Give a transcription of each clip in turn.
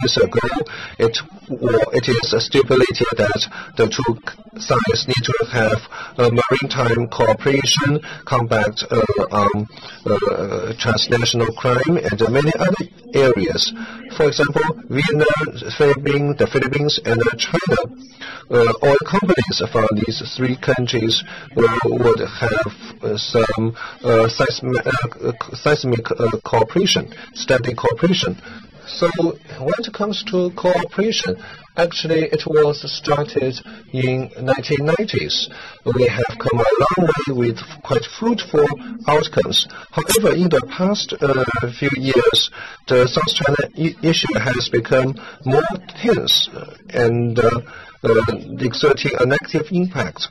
years ago, it is stipulated that the two sides need to have maritime cooperation, combat transnational crime, and many other areas. For example, Vietnam, the Philippines, and China. Oil companies from these three countries would have some seismic cooperation, static cooperation. So when it comes to cooperation, actually it was started in 1990s. We have come a long way with quite fruitful outcomes. However, in the past few years, the South China issue has become more tense and exerting a negative impact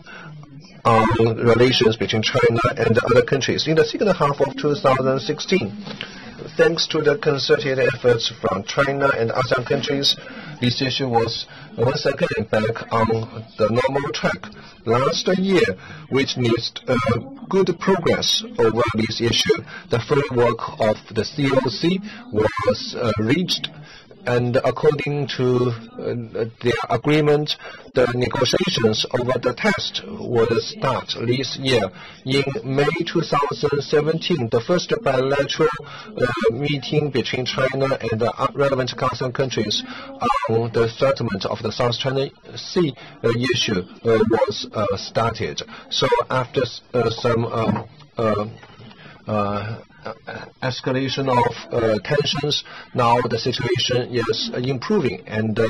on relations between China and other countries. In the second half of 2016, thanks to the concerted efforts from China and ASEAN countries, this issue was once again back on the normal track. Last year, witnessed good progress over this issue. The framework of the COC was reached, and according to the agreement, the negotiations over the text will start this year. In May 2017, the first bilateral meeting between China and the relevant ASEAN countries on the settlement of the South China Sea issue was started. So after some escalation of tensions, now the situation is improving and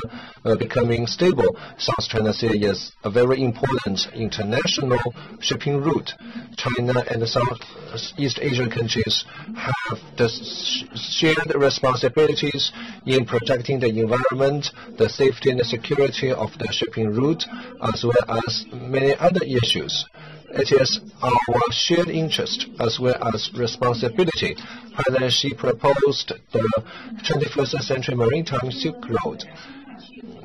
becoming stable. South China Sea is a very important international shipping route. China and the Southeast Asian countries have the shared responsibilities in protecting the environment, the safety and the security of the shipping route, as well as many other issues. It is our shared interest as well as responsibility. President Xi proposed the 21st Century Maritime Silk Road,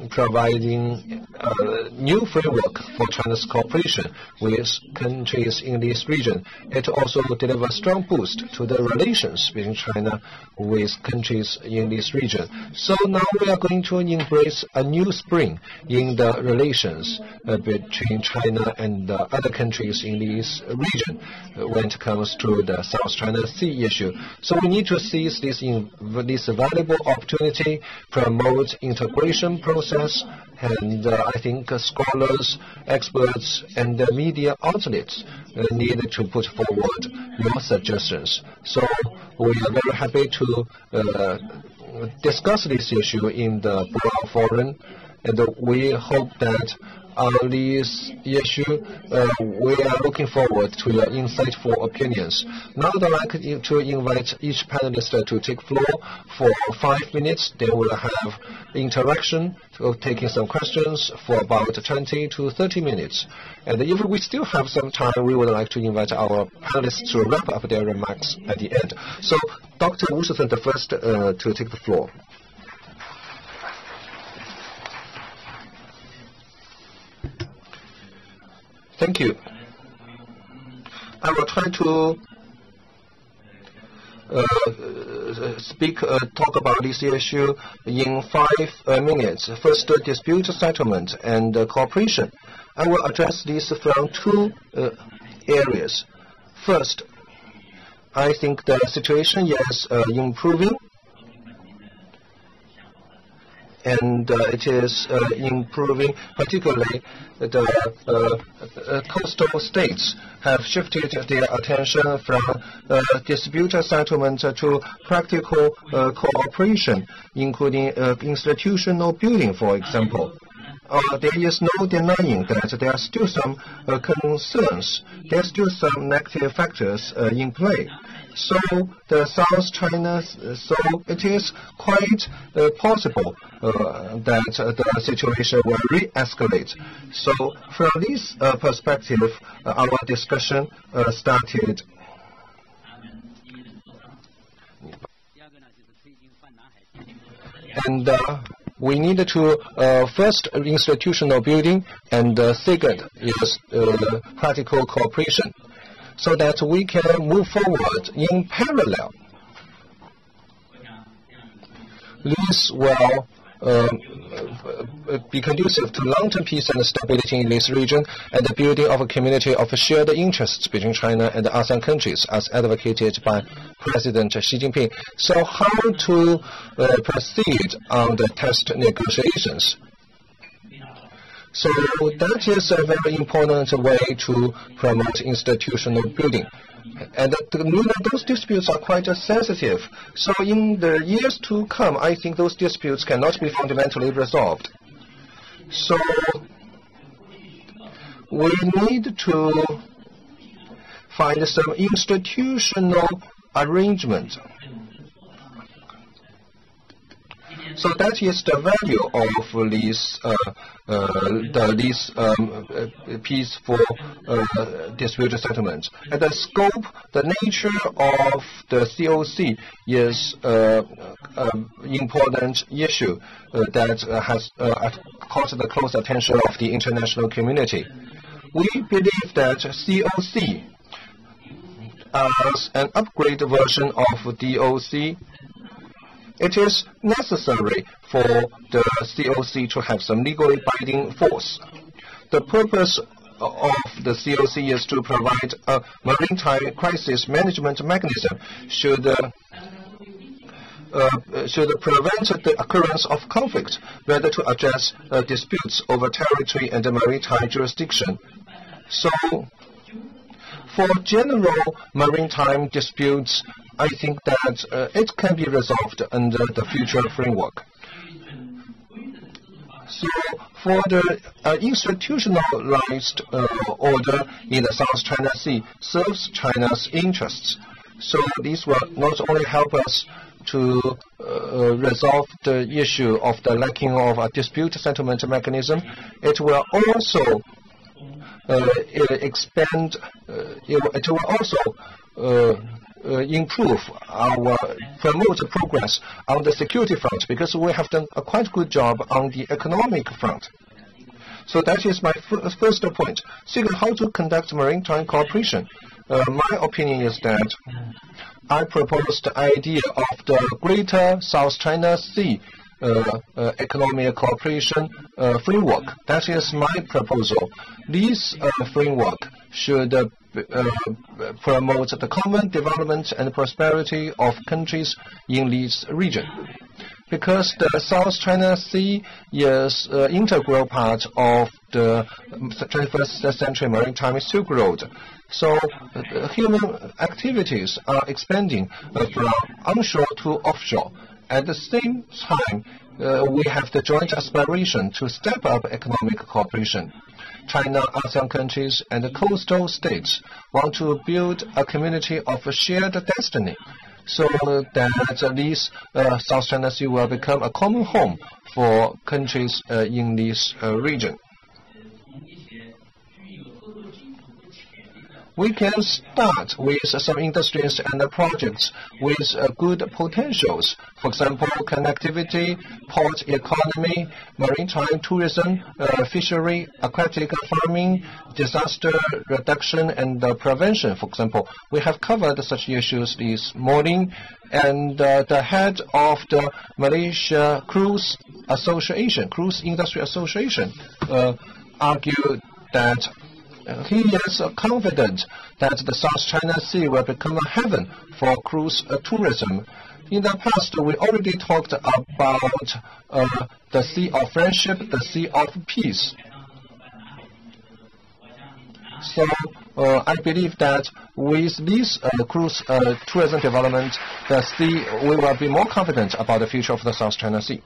providing a new framework for China's cooperation with countries in this region. It also delivers a strong boost to the relations between China with countries in this region. So now we are going to embrace a new spring in the relations between China and other countries in this region when it comes to the South China Sea issue. So we need to seize this valuable opportunity, promote integration process, and I think scholars, experts, and the media outlets need to put forward more suggestions. So we are very happy to discuss this issue in the Broad Forum, and we hope that on this issue, we are looking forward to your insightful opinions. Now I'd like to invite each panelist to take floor for 5 minutes. They will have interaction, taking some questions for about 20 to 30 minutes. And if we still have some time, we would like to invite our panelists to wrap up their remarks at the end. So, Dr. Wu Shizhen, the first to take the floor. Thank you. I will try to talk about this issue in 5 minutes. First, dispute settlement and cooperation. I will address this from 2 areas. First, I think the situation is improving, and it is improving, particularly the coastal states have shifted their attention from dispute settlement to practical cooperation, including institutional building, for example. There is no denying that there are still some concerns. There are still some negative factors in play. So the South China, so it is quite possible that the situation will re-escalate. So from this perspective, our discussion started. And we need to first institutional building, and second is practical cooperation, so that we can move forward in parallel. This will be conducive to long-term peace and stability in this region and the building of a community of shared interests between China and the ASEAN countries, as advocated by President Xi Jinping. So how to proceed on the test negotiations? So that is a very important way to promote institutional building. And those disputes are quite sensitive. So in the years to come, I think those disputes cannot be fundamentally resolved. So we need to find some institutional arrangement. So that is the value of these peaceful dispute settlements. And the scope, the nature of the COC is an important issue that has caught the close attention of the international community. We believe that COC, as an upgrade version of DOC, it is necessary for the COC to have some legally binding force. The purpose of the COC is to provide a maritime crisis management mechanism should prevent the occurrence of conflict, rather to address disputes over territory and maritime jurisdiction. So, for general maritime disputes, I think that it can be resolved under the future framework. So, for the institutionalized order in the South China Sea serves China's interests. So, this will not only help us to resolve the issue of the lacking of a dispute settlement mechanism, it will also it will also promote progress on the security front, because we have done a quite good job on the economic front. So that is my first point. Second, how to conduct maritime cooperation. My opinion is that I propose the idea of the Greater South China Sea economic cooperation framework. That is my proposal. This framework should promote the common development and prosperity of countries in this region. Because the South China Sea is an integral part of the 21st century maritime Silk Road. So human activities are expanding from onshore to offshore. At the same time, we have the joint aspiration to step up economic cooperation. China, ASEAN countries, and the coastal states want to build a community of shared destiny, so that this South China Sea will become a common home for countries in this region. We can start with some industries and projects with good potentials. For example, connectivity, port economy, maritime tourism, fishery, aquatic farming, disaster reduction and prevention, for example. We have covered such issues this morning, and the head of the Malaysia Cruise Industry Association, argued that he is confident that the South China Sea will become a heaven for cruise tourism. In the past, we already talked about the Sea of Friendship, the Sea of Peace. So I believe that with this cruise tourism development, we will be more confident about the future of the South China Sea.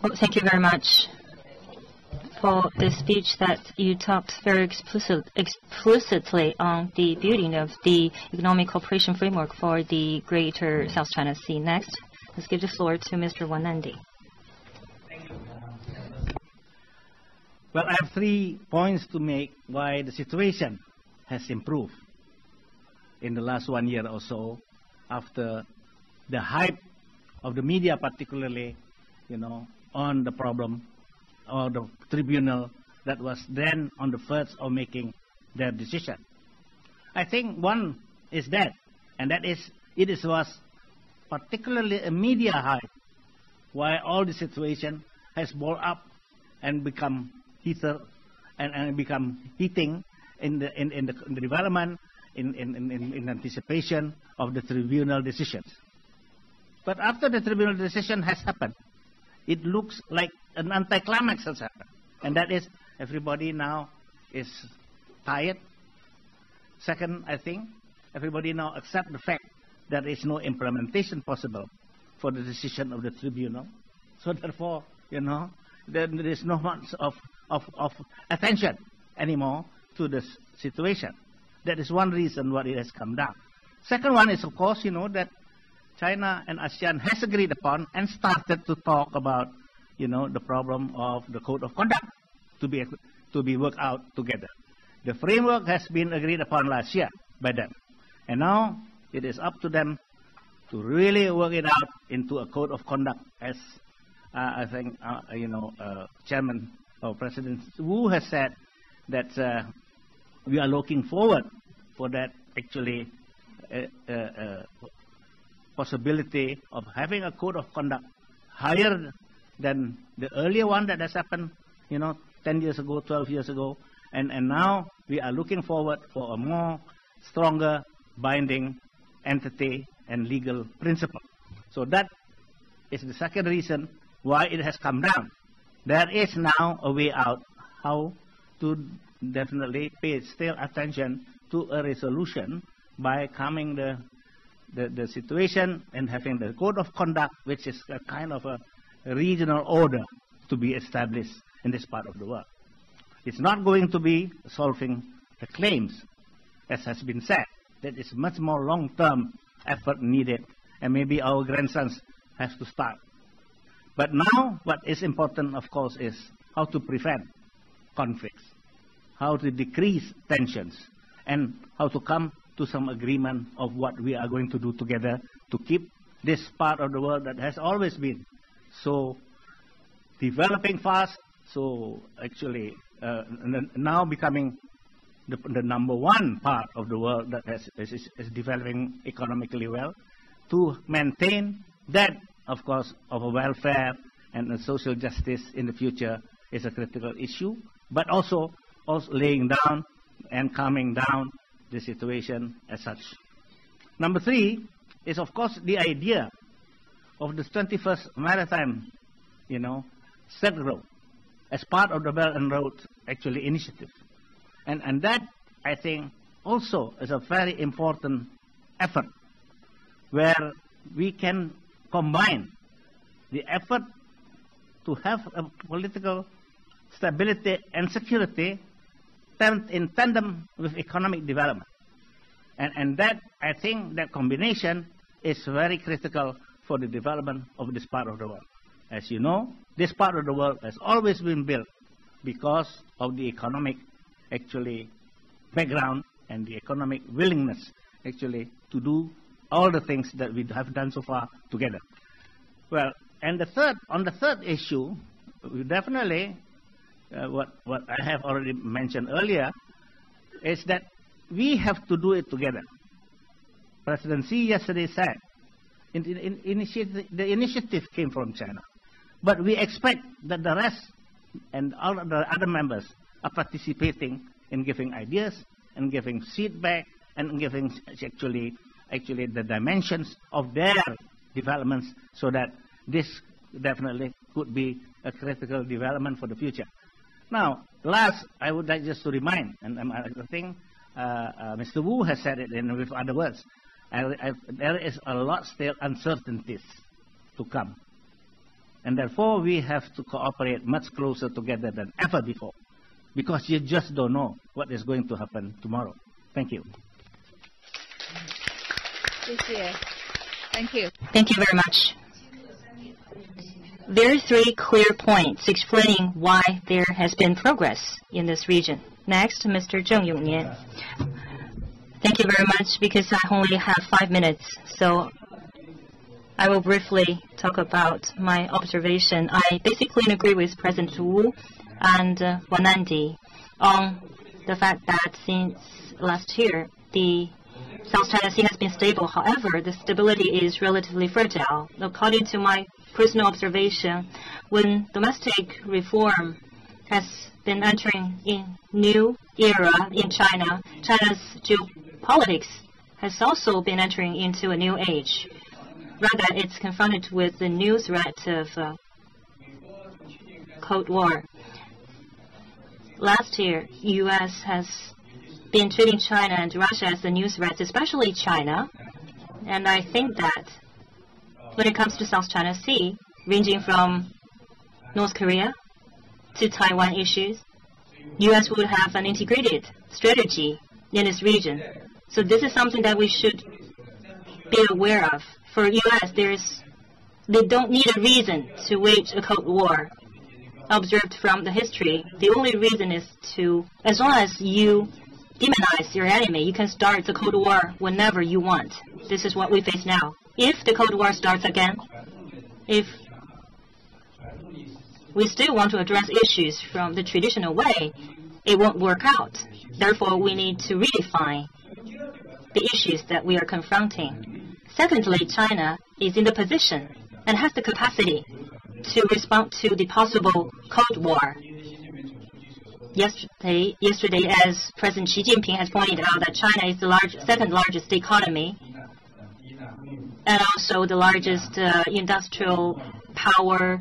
Well, thank you very much for the speech that you talked very explicitly on the building of the economic cooperation framework for the Greater South China Sea. Next, let's give the floor to Mr. Wanandi. Well, I have 3 points to make why the situation has improved in the last 1 year or so, after the hype of the media, particularly, on the problem or the tribunal that was then on the verge of making their decision. I think one is that, and that is, it was particularly a media hype, why all the situation has blown up and become heater and become heating in the development in anticipation of the tribunal decisions. But after the tribunal decision has happened, it looks like an anticlimax has happened, and that is everybody now is tired. Second, I think everybody now accept the fact that there is no implementation possible for the decision of the tribunal. So therefore, there is no much of attention anymore to this situation. That is one reason why it has come down. Second one is, of course, that China and ASEAN has agreed upon and started to talk about, the problem of the code of conduct to be worked out together. The framework has been agreed upon last year by them, and now it is up to them to really work it out into a code of conduct, as I think Chairman or President Wu has said that we are looking forward for that actually possibility of having a code of conduct higher than the earlier one that has happened, 10 years ago, 12 years ago, and now we are looking forward for a more stronger binding entity and legal principle. So that is the second reason why it has come down. There is now a way out how to definitely pay still attention to a resolution by calming the situation and having the code of conduct, which is a kind of a regional order to be established in this part of the world. It's not going to be solving the claims, as has been said. That is much more long-term effort needed, and maybe our grandsons have to start. But now, what is important, of course, is how to prevent conflicts, how to decrease tensions, and how to come to some agreement of what we are going to do together to keep this part of the world that has always been so developing fast, so actually now becoming the number one part of the world that is developing economically well, to maintain that, of course, of a welfare and a social justice in the future is a critical issue, but also laying down and calming down the situation as such. Number three is, of course, the idea of the 21st Maritime, Silk Road as part of the Belt and Road actually initiative. And that, I think, also is a very important effort where we can combine the effort to have a political stability and security in tandem with economic development. And that, I think, that combination is very critical for the development of this part of the world. As you know, this part of the world has always been built because of the economic actually background and the economic willingness actually to do all the things that we have done so far together. Well, and on the third issue, we definitely, what I have already mentioned earlier, is that we have to do it together. President Xi yesterday said, the initiative came from China, but we expect that the rest and all the other members are participating in giving ideas and giving feedback and giving actually the dimensions of their developments, so that this definitely could be a critical development for the future. Now, last, I would like just to remind, and I think Mr. Wu has said it in with other words, there is a lot still uncertainties to come. And therefore, we have to cooperate much closer together than ever before, because you just don't know what is going to happen tomorrow. Thank you. Thank you. Thank you very much. There are three clear points explaining why there has been progress in this region. Next, Mr. Zheng Yongnian. Thank you very much, because I only have 5 minutes, so I will briefly talk about my observation. I basically agree with President Wu and Wanandi on the fact that since last year, the South China Sea has been stable. However, the stability is relatively fragile. According to my personal observation, when domestic reform has been entering in new era in China, China's geopolitics has also been entering into a new age. Rather, it's confronted with the new threat of Cold War. Last year, U.S. has been treating China and Russia as the new threats, especially China. And I think that when it comes to South China Sea, ranging from North Korea to Taiwan issues, U.S. would have an integrated strategy in this region. So this is something that we should be aware of. For U.S., they don't need a reason to wage a Cold War. Observed from the history, the only reason is to, as long as you demonize your enemy, you can start the Cold War whenever you want. This is what we face now. If the Cold War starts again, if we still want to address issues from the traditional way, it won't work out. Therefore, we need to redefine the issues that we are confronting. Secondly, China is in the position and has the capacity to respond to the possible Cold War. Yesterday, as President Xi Jinping has pointed out, that China is the second largest economy and also the largest industrial power,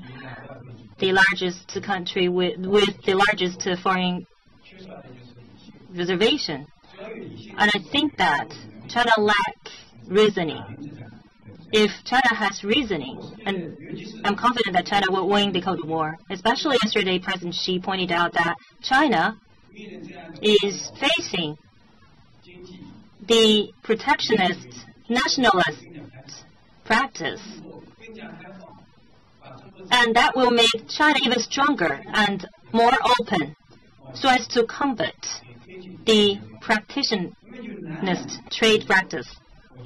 the largest country with the largest foreign reservation. And I think that China lacks reasoning. If China has reasoning, and I'm confident that China will win the Cold War. Especially yesterday, President Xi pointed out that China is facing the protectionist, nationalist practice. And that will make China even stronger and more open so as to combat the protectionist trade practice.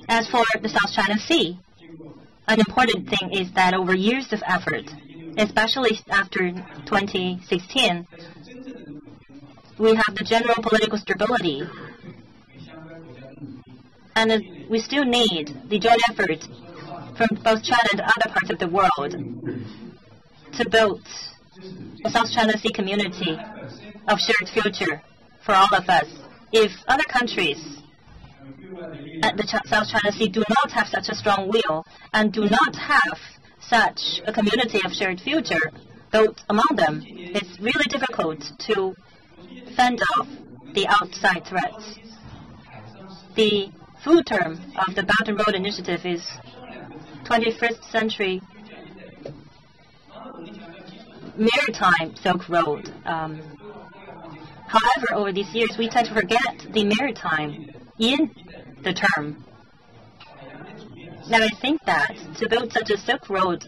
As for the South China Sea, an important thing is that over years of effort, especially after 2016, we have the general political stability. And we still need the joint effort from both China and other parts of the world to build a South China Sea community of shared future for all of us. If other countries at the South China Sea do not have such a strong will and do not have such a community of shared future built among them, it's really difficult to fend off the outside threats. The full term of the Belt and Road Initiative is 21st century maritime Silk Road. However, over these years, we tend to forget the maritime in the term. Now, I think that to build such a Silk Road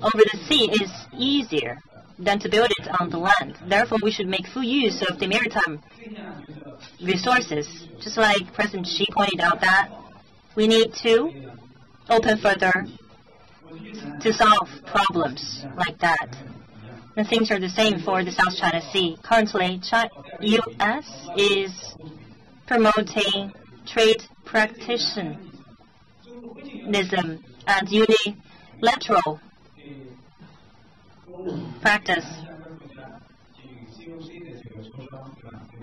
over the sea is easier than to build it on the land. Therefore, we should make full use of the maritime resources. Just like President Xi pointed out that we need to open further to solve problems like that. And things are the same for the South China Sea. Currently, U.S. is promoting trade practitionism and unilateral practice.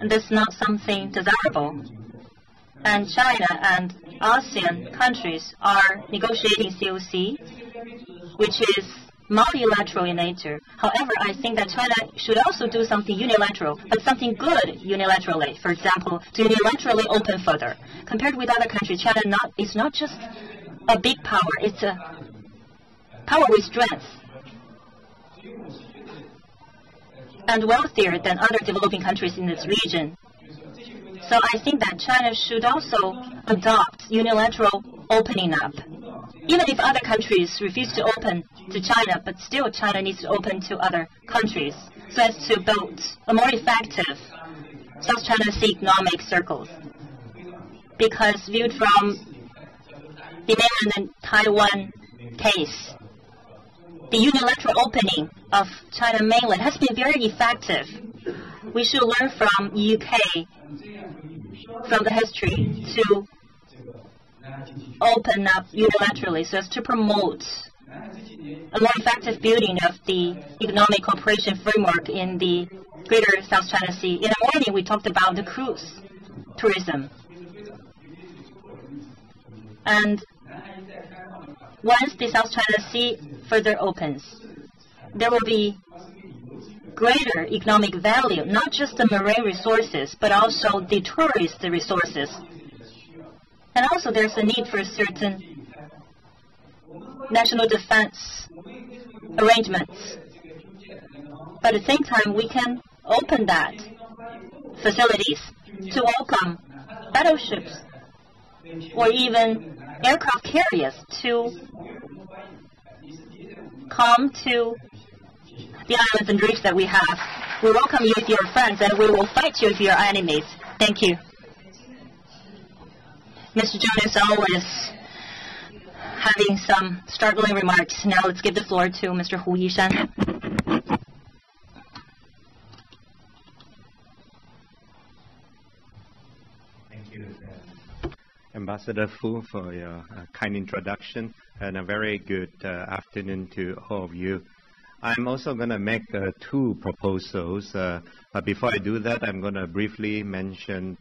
And this is not something desirable. And China and ASEAN countries are negotiating COC, which is multilateral in nature. However, I think that China should also do something unilateral, but something good unilaterally. For example, to unilaterally open further. Compared with other countries, China is not just a big power, it's a power with strength and wealthier than other developing countries in this region. So I think that China should also adopt unilateral opening up. Even if other countries refuse to open to China, but still China needs to open to other countries so as to build a more effective South China Sea economic circles. Because viewed from the mainland and Taiwan case, the unilateral opening of China mainland has been very effective. We should learn from UK from the history to open up unilaterally so as to promote a more effective building of the economic cooperation framework in the greater South China Sea. In the morning, we talked about the cruise tourism. And once the South China Sea further opens, there will be greater economic value, not just the marine resources, but also the tourist resources. And also there's a need for certain national defense arrangements. But at the same time, we can open that facilities to welcome battleships or even aircraft carriers to come to the islands and reefs that we have. We welcome you if you're friends, and we will fight you if you're enemies. Thank you. Mr. Zhang is always having some struggling remarks. Now let's give the floor to Mr. Hu Yishan. Thank you, Ambassador Fu, for your kind introduction, and a very good afternoon to all of you. I'm also going to make two proposals, but before I do that, I'm going to briefly mention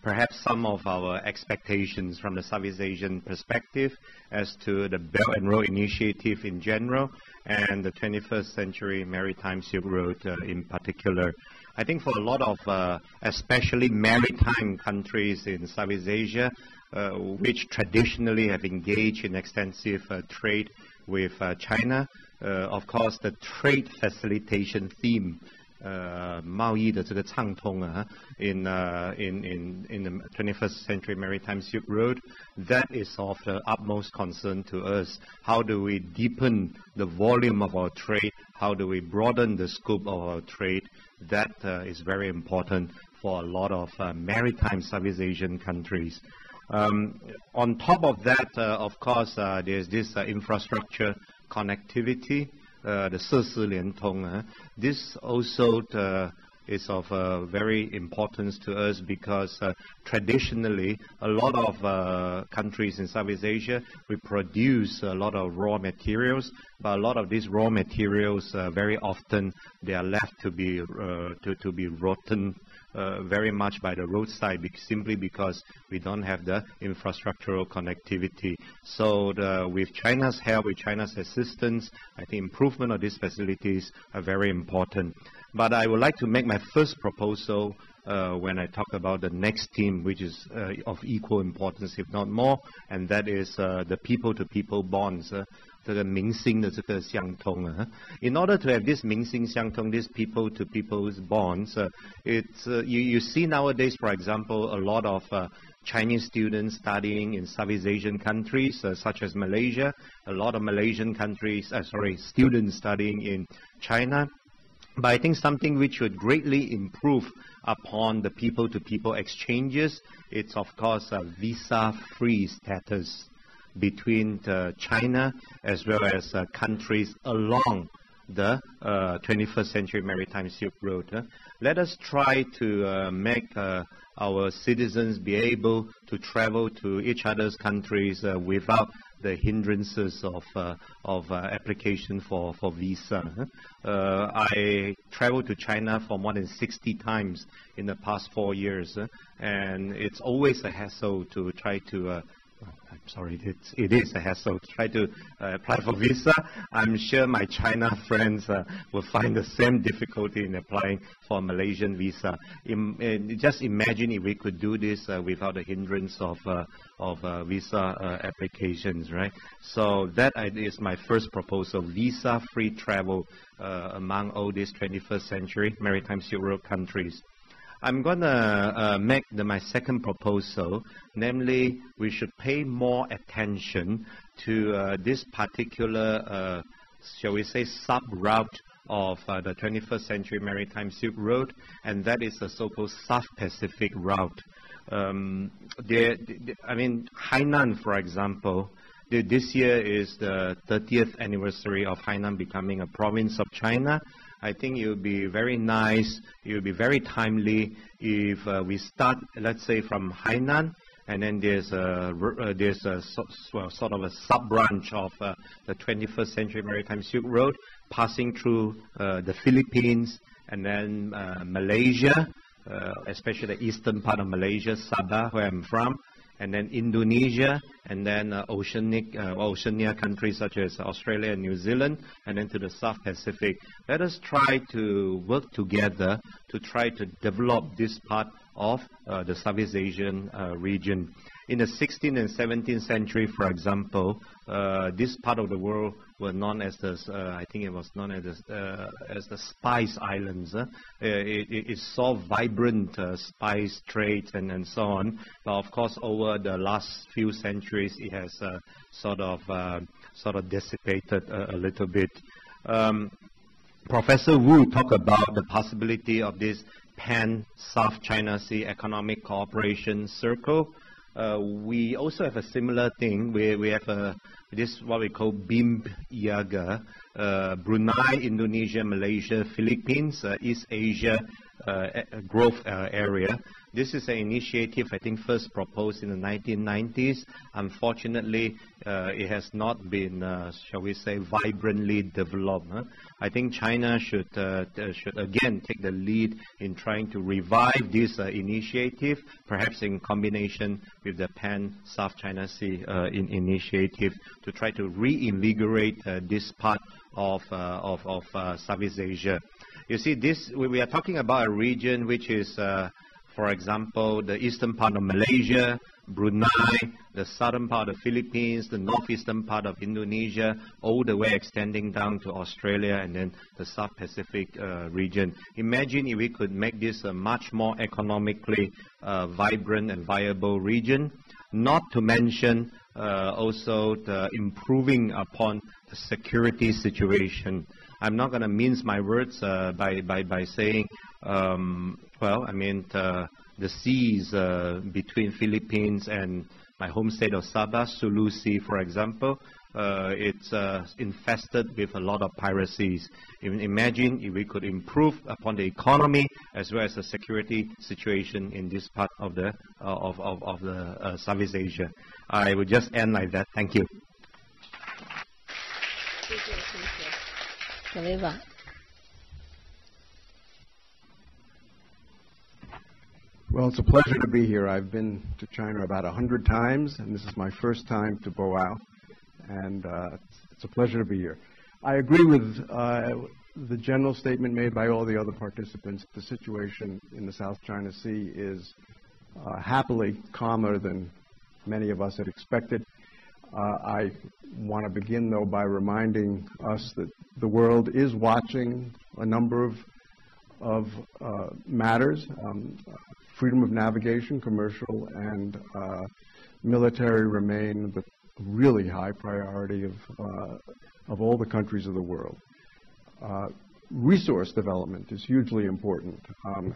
perhaps some of our expectations from the Southeast Asian perspective as to the Belt and Road Initiative in general and the 21st Century Maritime Silk Road in particular. I think for a lot of especially maritime countries in Southeast Asia, which traditionally have engaged in extensive trade with China, of course, the trade facilitation theme, 贸易的这个畅通 in the 21st Century Maritime Silk Road, that is of the utmost concern to us. How do we deepen the volume of our trade? How do we broaden the scope of our trade? That is very important for a lot of maritime Southeast Asian countries. On top of that, of course, there's this infrastructure connectivity, the 设施联通. This also is of very importance to us because traditionally a lot of countries in Southeast Asia, we produce a lot of raw materials, but a lot of these raw materials very often they are left to be rotten very much by the roadside simply because we don't have the infrastructural connectivity. So with China's help, with China's assistance, I think improvement of these facilities are very important. But I would like to make my first proposal when I talk about the next theme, which is of equal importance, if not more, and that is the people-to-people bonds. 这个民心的这个相通 In order to have this 民心相通, this people-to-people's bonds, you see nowadays, for example, a lot of Chinese students studying in Southeast Asian countries such as Malaysia, a lot of Malaysian students studying in China. But I think something which would greatly improve upon the people-to-people exchanges, it's of course a visa-free status between China as well as countries along the 21st Century Maritime Silk Road. Let us try to make our citizens be able to travel to each other's countries without the hindrances of application for visa. I traveled to China for more than 60 times in the past 4 years, and it's always a hassle to try to I'm sorry, it is a hassle to try to apply for visa. I'm sure my China friends will find the same difficulty in applying for a Malaysian visa. Just imagine if we could do this without the hindrance of visa applications, right? So that is my first proposal, visa-free travel among all these 21st century Maritime Silk Road countries. I'm going to make my second proposal, namely we should pay more attention to this particular, shall we say, sub-route of the 21st Century Maritime Silk Road, and that is the so-called South Pacific route. I mean, Hainan, for example, this year is the 30th anniversary of Hainan becoming a province of China. I think it would be very nice, it would be very timely if we start, let's say, from Hainan, and then there's sort of a sub-branch of the 21st century Maritime Silk Road, passing through the Philippines, and then Malaysia, especially the eastern part of Malaysia, Sabah, where I'm from, and then Indonesia, and then Oceania countries such as Australia and New Zealand, and then to the South Pacific. Let us try to work together to try to develop this part of the Southeast Asian region. In the 16th and 17th century, for example, this part of the world were known as the, I think it was known as the Spice Islands. It saw vibrant spice trade and so on. But of course, over the last few centuries, it has sort of dissipated a little bit. Professor Wu talked about the possibility of this Pan-South China Sea Economic Cooperation Circle. We also have a similar thing. We have this what we call BIMP IAGA, Brunei, Indonesia, Malaysia, Philippines, East Asia growth area. This is an initiative I think first proposed in the 1990s. Unfortunately, it has not been, shall we say, vibrantly developed. I think China should again take the lead in trying to revive this initiative, perhaps in combination with the Pan-South China Sea initiative, to try to reinvigorate this part of Southeast Asia. You see, we are talking about a region which is, for example, the eastern part of Malaysia, Brunei, the southern part of the Philippines, the northeastern part of Indonesia, all the way extending down to Australia and then the South Pacific region. Imagine if we could make this a much more economically vibrant and viable region, not to mention also the improving upon the security situation. I'm not going to mince my words by saying, well, I mean, the seas between Philippines and my home state of Sabah, Sulu Sea, for example, it's infested with a lot of piracies. Imagine if we could improve upon the economy as well as the security situation in this part of the Southeast Asia. I would just end like that. Thank you. Well, it's a pleasure to be here. I've been to China about 100 times, and this is my first time to Boao, and it's a pleasure to be here. I agree with the general statement made by all the other participants. The situation in the South China Sea is happily calmer than many of us had expected. I want to begin, though, by reminding us that the world is watching a number of matters. Freedom of navigation, commercial and military, remain the really high priority of all the countries of the world. Resource development is hugely important,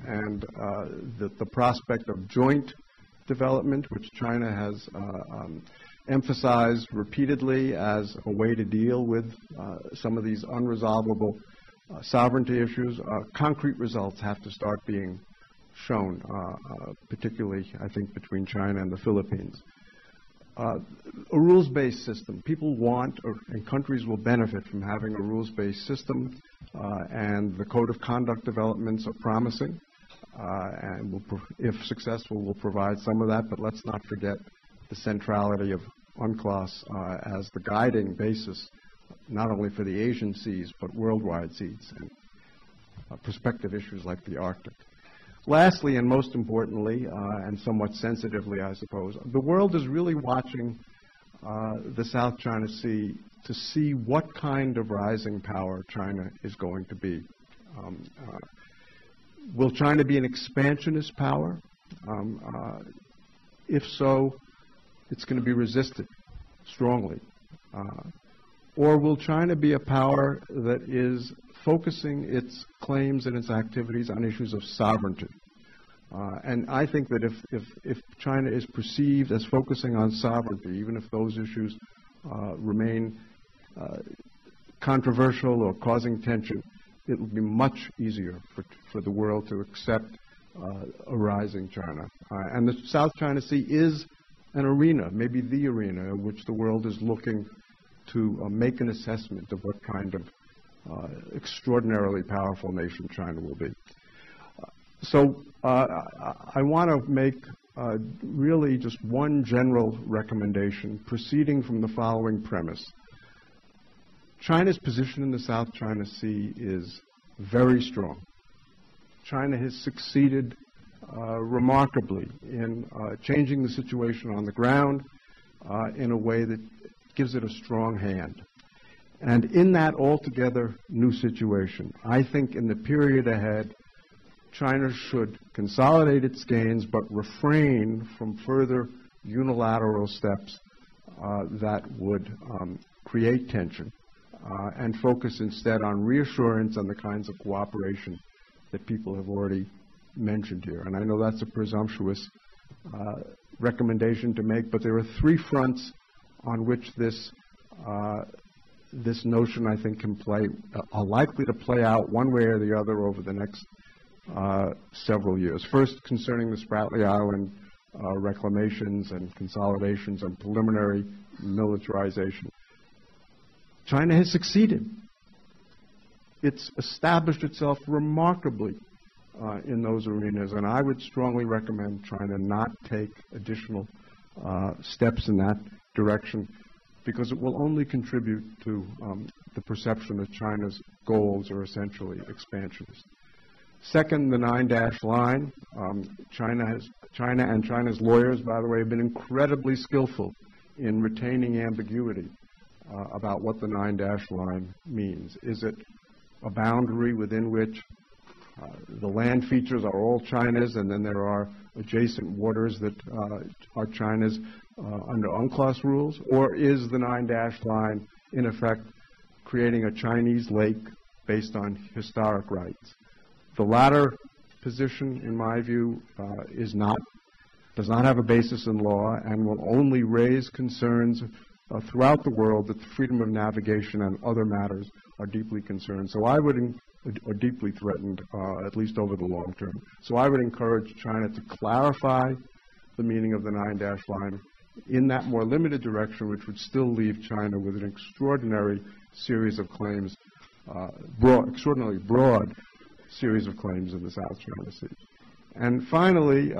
and the prospect of joint development, which China has emphasized repeatedly as a way to deal with some of these unresolvable sovereignty issues. Concrete results have to start being shown, particularly, I think, between China and the Philippines. A rules-based system. People want, and countries will benefit from having a rules-based system, and the code of conduct developments are promising, and if successful, will provide some of that, but let's not forget the centrality of UNCLOS as the guiding basis, not only for the Asian seas, but worldwide seas, and prospective issues like the Arctic. Lastly, and most importantly, and somewhat sensitively, I suppose, the world is really watching the South China Sea to see what kind of rising power China is going to be. Will China be an expansionist power? If so, it's going to be resisted strongly. Or will China be a power that is focusing its claims and its activities on issues of sovereignty? And I think that if China is perceived as focusing on sovereignty, even if those issues remain controversial or causing tension, it will be much easier for the world to accept a rising China. And the South China Sea is an arena, maybe the arena, in which the world is looking to make an assessment of what kind of extraordinarily powerful nation China will be. So I want to make really just one general recommendation proceeding from the following premise. China's position in the South China Sea is very strong. China has succeeded remarkably in changing the situation on the ground in a way that gives it a strong hand. And in that altogether new situation, I think in the period ahead, China should consolidate its gains but refrain from further unilateral steps that would create tension and focus instead on reassurance and the kinds of cooperation that people have already mentioned here. And I know that's a presumptuous recommendation to make, but there are three fronts on which this notion, I think, are likely to play out one way or the other over the next several years. First, concerning the Spratly Island reclamations and consolidations and preliminary militarization. China has succeeded. It's established itself remarkably in those arenas, and I would strongly recommend China not take additional steps in that direction, because it will only contribute to the perception that China's goals are essentially expansionist. Second, the 9-dash line. China and China's lawyers, by the way, have been incredibly skillful in retaining ambiguity about what the 9-dash line means. Is it a boundary within which the land features are all China's, and then there are adjacent waters that are China's under UNCLOS rules? Or is the 9-dash line, in effect, creating a Chinese lake based on historic rights? The latter position, in my view, does not have a basis in law and will only raise concerns throughout the world that the freedom of navigation and other matters are deeply concerned. So I would, or deeply threatened, at least over the long term. So I would encourage China to clarify the meaning of the 9-dash line in that more limited direction, which would still leave China with an extraordinary series of claims, extraordinarily broad series of claims in the South China Sea. And finally,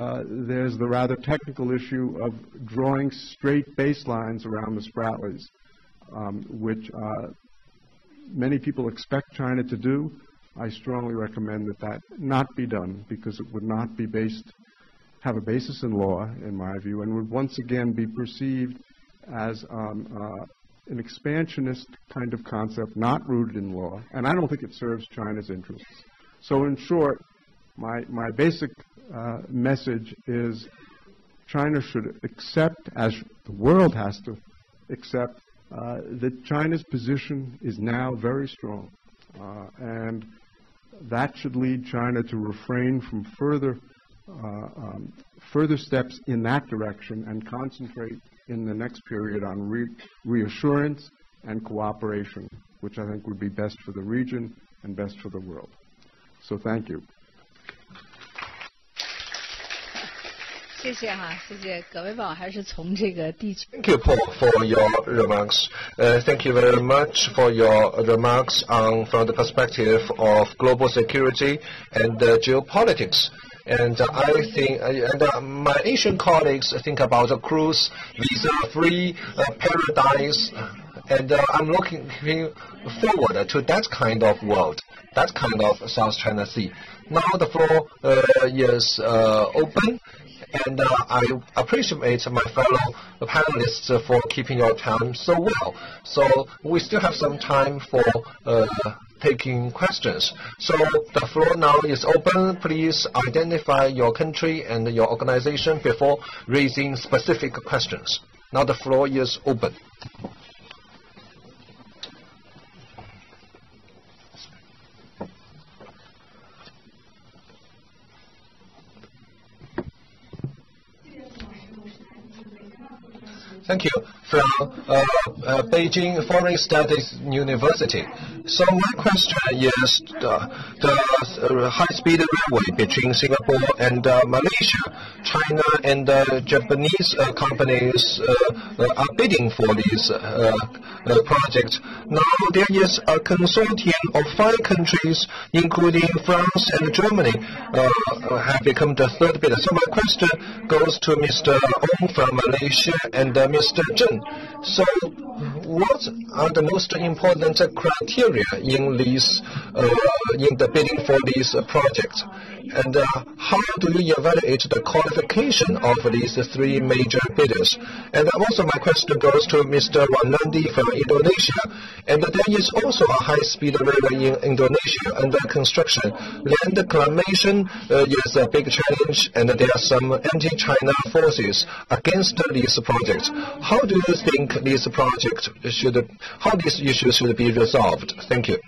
there's the rather technical issue of drawing straight baselines around the Spratlys, which many people expect China to do. I strongly recommend that that not be done, because it would not have a basis in law, in my view, and would once again be perceived as an expansionist kind of concept, not rooted in law, and I don't think it serves China's interests. So in short, my basic message is China should accept, as the world has to accept, that China's position is now very strong, and that should lead China to refrain from further steps in that direction and concentrate in the next period on reassurance and cooperation, which I think would be best for the region and best for the world. So thank you. 谢谢哈，谢谢葛维宝，还是从这个地区。Thank you, Paul, for your remarks. Thank you very much for your remarks from the perspective of global security and geopolitics. And I think, my Asian colleagues think about a cruise visa-free paradise, and I'm looking forward to that kind of world, that kind of South China Sea. Now the floor is open. And I appreciate my fellow panelists for keeping your time so well. So we still have some time for taking questions. So the floor now is open. Please identify your country and your organization before raising specific questions. Now the floor is open. Thank you. from Beijing Foreign Studies University. So my question is the high-speed railway between Singapore and Malaysia. China and Japanese companies are bidding for these projects. Now there is a consortium of 5 countries, including France and Germany, have become the third bidder. So my question goes to Mr. Ong from Malaysia and Mr. Zheng. So what are the most important criteria in the bidding for these projects? And how do you evaluate the qualification of these 3 major bidders? And also my question goes to Mr. Wanandi from Indonesia. And there is also a high-speed railway in Indonesia under construction. Land reclamation is a big challenge, and there are some anti-China forces against these projects. How do you think this issue should be resolved? Thank you.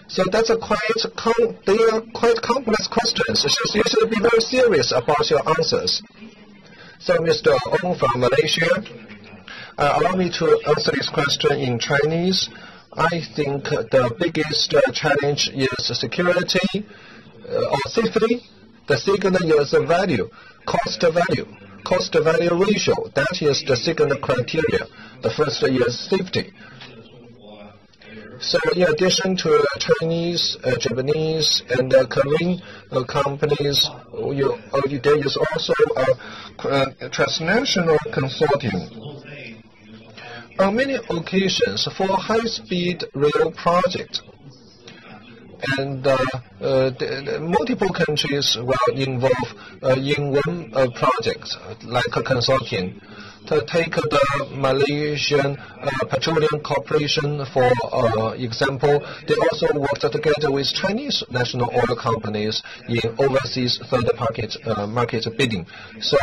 So that's they are quite complex questions. So you should be very serious about your answers. So Mr. Ong from Malaysia, allow me to answer this question in Chinese. I think the biggest challenge is security or safety. The second is value, cost-value ratio. That is the second criteria. The first is safety. So in addition to Chinese, Japanese, and Korean companies, there is also a transnational consortium. On many occasions, for high-speed rail projects, and multiple countries will involve in one project, like a consortium. To take the Malaysian Petroleum Corporation for example, they also worked together with Chinese national oil companies in overseas third market bidding. So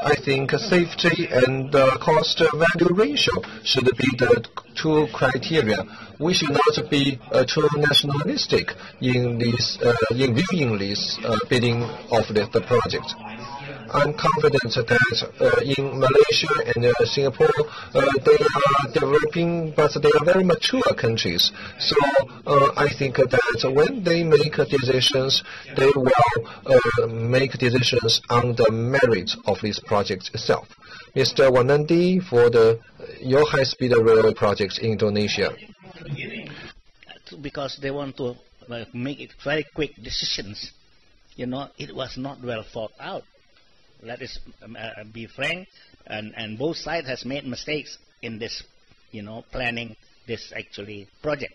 I think safety and cost-value ratio should be the 2 criteria. We should not be too nationalistic in viewing this bidding of the project. I'm confident that in Malaysia and Singapore, they are developing, but they are very mature countries. So I think that when they make decisions, they will make decisions on the merit of this project itself. Mr. Wanandi, for your high-speed railway projects in Indonesia. Because they want to make it very quick decisions. It was not well thought out. Let us be frank, and both sides has made mistakes in this, planning this actually project.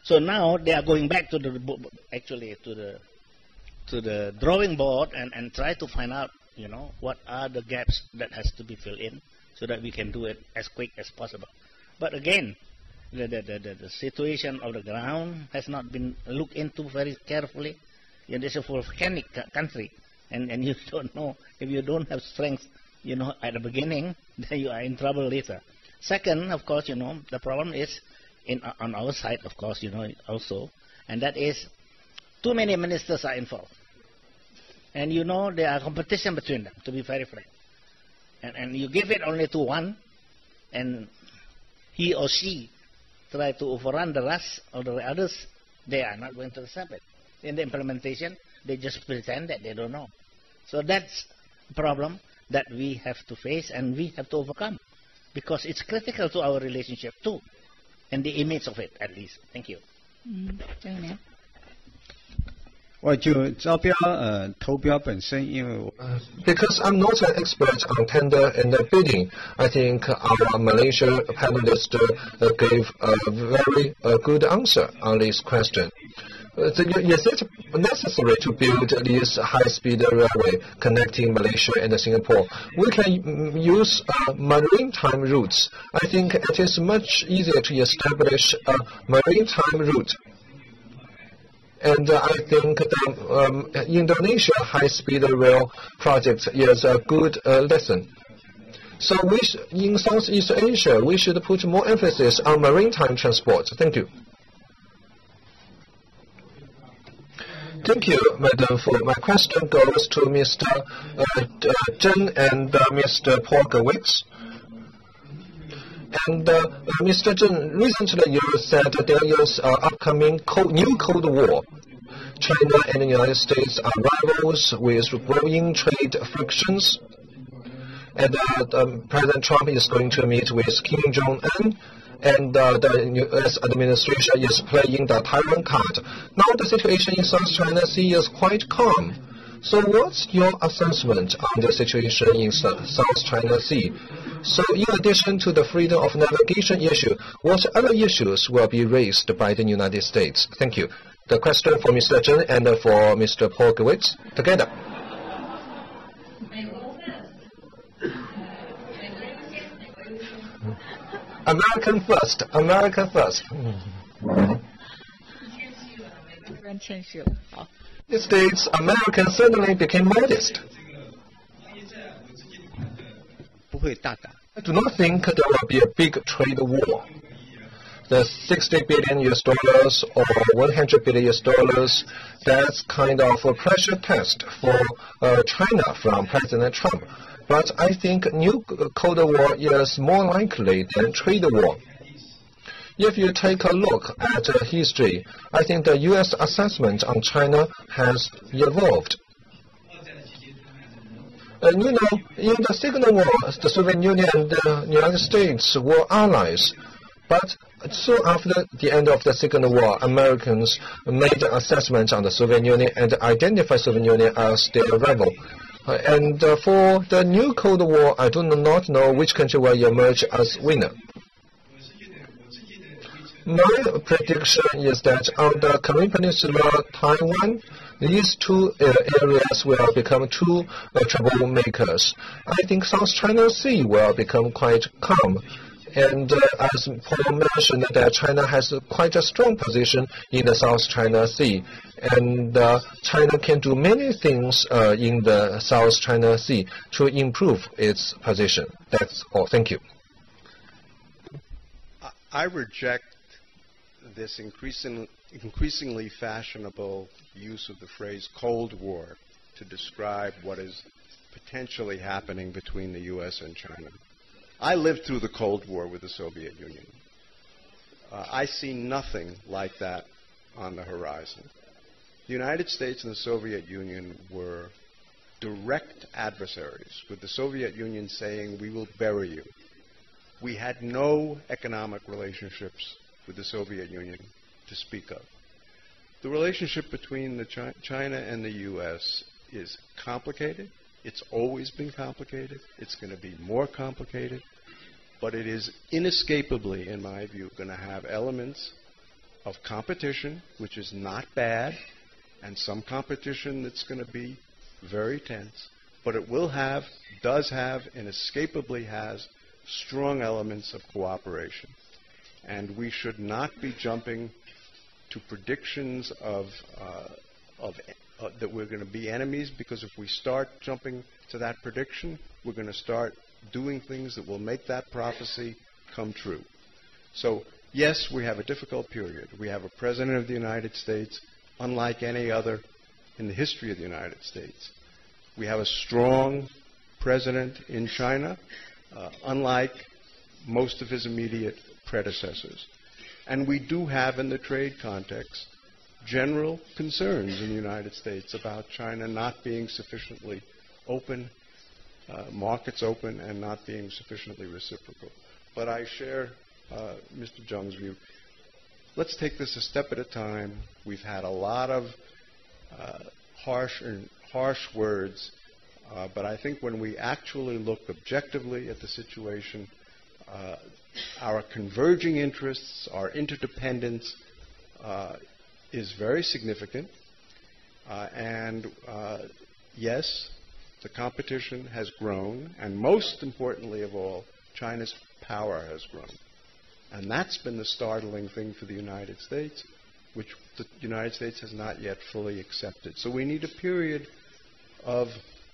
So now they are going back to the drawing board and try to find out, what are the gaps that has to be filled in, so that we can do it as quick as possible. But again, the situation of the ground has not been looked into very carefully. This is a volcanic country. And you don't know, if you don't have strength, at the beginning, then you are in trouble later. Second, of course, the problem is on our side, of course, also, and that is too many ministers are involved. And there are competition between them, to be very frank. And you give it only to one, and he or she try to overrun the rest of the others, they are not going to accept it. In the implementation, they just pretend that they don't know. So that's a problem that we have to face and we have to overcome, because it's critical to our relationship too, and the image of it at least. Thank you. 我就招标投标本身，因为我 Because I'm not an expert on tender and bidding, I think our Malaysia panelist gave a very good answer on this question. Is it necessary to build this high-speed railway connecting Malaysia and Singapore? We can use maritime routes. I think it is much easier to establish a maritime route. And I think the Indonesia high-speed rail project is a good lesson. So in Southeast Asia, we should put more emphasis on maritime transport. Thank you. Thank you, Madam. For my question goes to Mr. Zheng and Mr. Polkowitz. And Mr. Zheng, recently you said there is an upcoming new Cold War. China and the United States are rivals with growing trade frictions. And President Trump is going to meet with Kim Jong-un, and the U.S. administration is playing the Taiwan card. Now the situation in South China Sea is quite calm. So what's your assessment on the situation in South China Sea? So in addition to the freedom of navigation issue, what other issues will be raised by the United States? Thank you. The question for Mr. Zheng and for Mr. Paul Gewitz together. American first. America first. The States, America suddenly became modest. I do not think there will be a big trade war. The $60 billion or $100 billion, that's kind of a pressure test for China from President Trump. But I think new Cold War is more likely than trade war. If you take a look at history, I think the U.S. assessment on China has evolved. In the Second War, the Soviet Union and the United States were allies. But soon after the end of the Second War, Americans made an assessment on the Soviet Union and identified Soviet Union as their rival. And for the new Cold War, I do not know which country will emerge as winner. My prediction is that on the Korean Peninsula, Taiwan, these two areas will become two troublemakers. I think South China Sea will become quite calm. And as Paul mentioned, that China has quite a strong position in the South China Sea. And China can do many things in the South China Sea to improve its position. That's all. Thank you. I reject this increasingly fashionable use of the phrase Cold War to describe what is potentially happening between the U.S. and China. I lived through the Cold War with the Soviet Union. I see nothing like that on the horizon. The United States and the Soviet Union were direct adversaries, with the Soviet Union saying, "We will bury you." We had no economic relationships with the Soviet Union to speak of. The relationship between China and the U.S. is complicated. It's always been complicated. It's going to be more complicated. But it is inescapably, in my view, going to have elements of competition, which is not bad, and some competition that's going to be very tense. But it does have, inescapably has, strong elements of cooperation. And we should not be jumping to predictions that we're going to be enemies, because if we start jumping to that prediction, we're going to start doing things that will make that prophecy come true. So, yes, we have a difficult period. We have a President of the United States unlike any other in the history of the United States. We have a strong president in China, unlike most of his immediate predecessors. And we do have, in the trade context, general concerns in the United States about China not being sufficiently open, markets open, and not being sufficiently reciprocal. But I share Mr. Zheng's view. Let's take this a step at a time. We've had a lot of harsh words, but I think when we actually look objectively at the situation, our converging interests, our interdependence is very significant. And yes, the competition has grown, and most importantly of all, China's power has grown. And that's been the startling thing for the United States, which the United States has not yet fully accepted. So we need a period of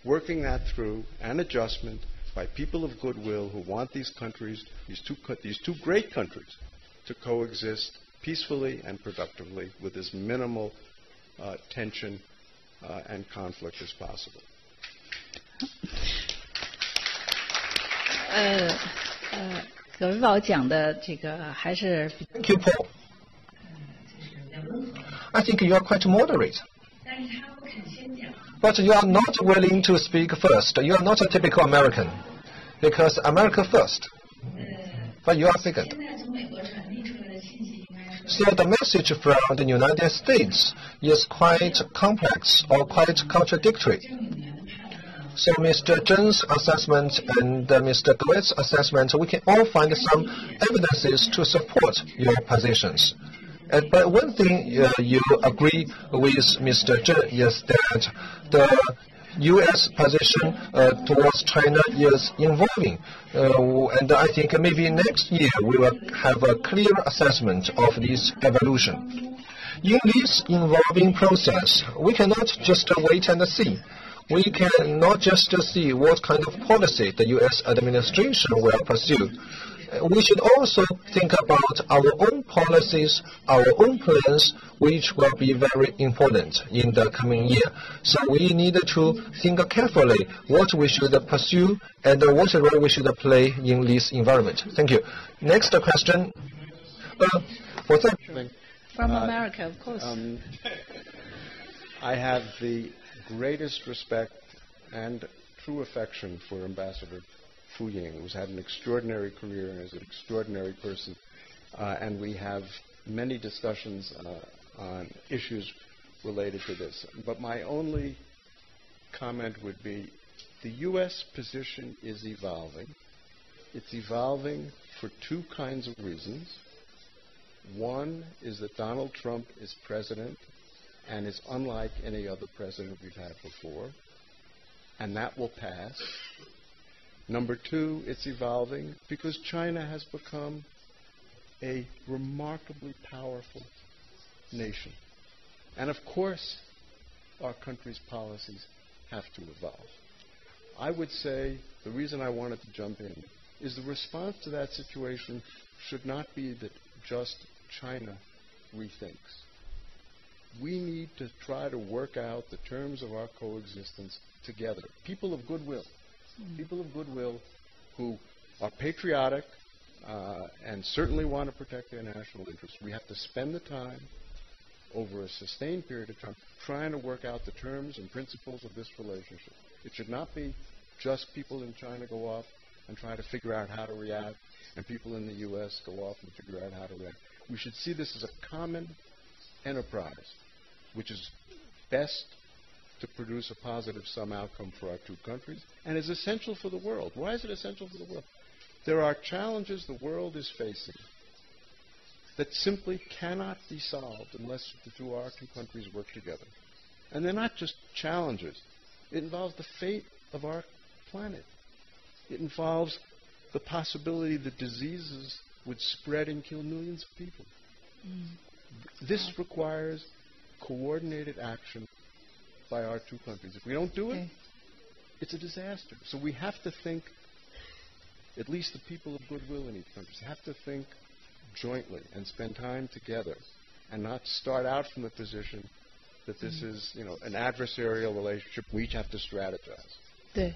working that through and adjustment by people of goodwill who want these countries, these two great countries, to coexist peacefully and productively with as minimal tension and conflict as possible. 葛维宝讲的这个还是。Thank you, Paul. I think you are quite moderate. But you are not willing to speak first. You are not a typical American, because America first. But you are second. So the message from the United States is quite complex or quite contradictory. So Mr. Zheng's assessment and Mr. Goet's assessment, we can all find some evidences to support your positions. But one thing you agree with Mr. Zheng is that the U.S. position towards China is evolving. And I think maybe next year we will have a clear assessment of this evolution. In this evolving process, we cannot just wait and see. We cannot just see what kind of policy the U.S. administration will pursue. We should also think about our own policies, our own plans, which will be very important in the coming year. So we need to think carefully what we should pursue and what role we should play in this environment. Thank you. Next question. What's that? From America, of course. I have the greatest respect and true affection for Ambassador Fu Ying, who's had an extraordinary career and is an extraordinary person. And we have many discussions on issues related to this. But my only comment would be the U.S. position is evolving. It's evolving for two kinds of reasons. One is that Donald Trump is president and is unlike any other president we've had before, and that will pass. Number two, it's evolving because China has become a remarkably powerful nation. And of course, our country's policies have to evolve. I would say the reason I wanted to jump in is the response to that situation should not be that just China rethinks. We need to try to work out the terms of our coexistence together. People of goodwill. People of goodwill who are patriotic and certainly want to protect their national interests. We have to spend the time over a sustained period of time trying to work out the terms and principles of this relationship. It should not be just people in China go off and try to figure out how to react, and people in the U.S. go off and figure out how to react. We should see this as a common enterprise, which is best to produce a positive sum outcome for our two countries, and is essential for the world. Why is it essential for the world? There are challenges the world is facing that simply cannot be solved unless the two our two countries work together. And they're not just challenges. It involves the fate of our planet. It involves the possibility that diseases would spread and kill millions of people. This requires coordinated action by our two countries. If we don't do it, it's a disaster. So we have to think, at least the people of goodwill in each country, have to think jointly and spend time together and not start out from the position that this is, an adversarial relationship. We each have to strategize. 对，